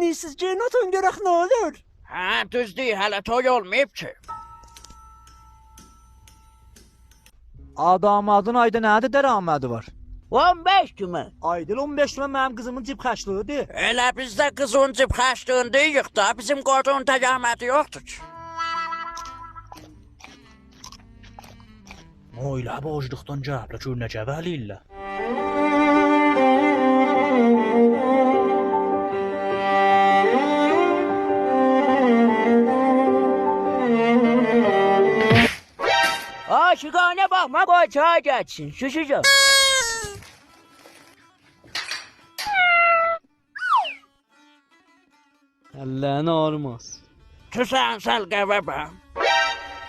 dinləyirsiz, gelin oturun görək nə olur. Hə, düz deyil, hələ toy olmayıb ki. Adamadın ayda nədir dəramədi var? 15 kimi. Ayda 15 mən mənim qızımın cib xərcliyidir. Elə bizdə qızın cib xərcliyini deyirik da, bizim qocun təcaməti yoxdur ki. Oyla borcluqdan cəblə gör necə vəliylə. Aşıqanə baxma, qoy çay geçsin, şişəcəm. Əllərini ağrımaz. Tüsən səlqəvə bə.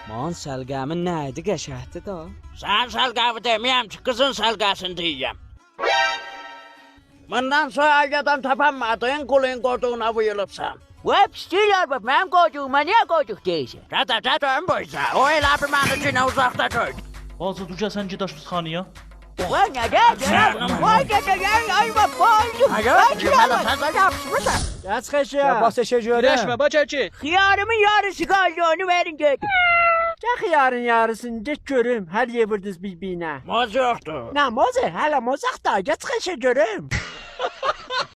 Man səlqəmin nə idi qəşəhdi da? Sən səlqəvi deməyəm ki, qızın səlqəsini deyəm. Bundan sonra ayyadan tapanmadığın qulun qoduğuna vuyulubsan. Vay pistirlər bak, mənim qocuğuma niyə qocuq deyirsən? Gədə ön boyca, o elə bir məni üçün uzaqda gördü. Azı duca sən ged aşpızxanaya. Vay nə deyirsən? Vay gedəyən ayva boydum. Hələ təzə yapışmışam. Gəç xəşə. Bas eşə görəm. Birləşmə, baca ki. Xiyarımın yarısı qaldı, onu verin gedin. Gəx yarın yarısını get görüm. Hər yevirdiniz bir-birinə. Moz yoxdur. Nə mozu? Hələ mozaq da. Gəç xəşə görüm.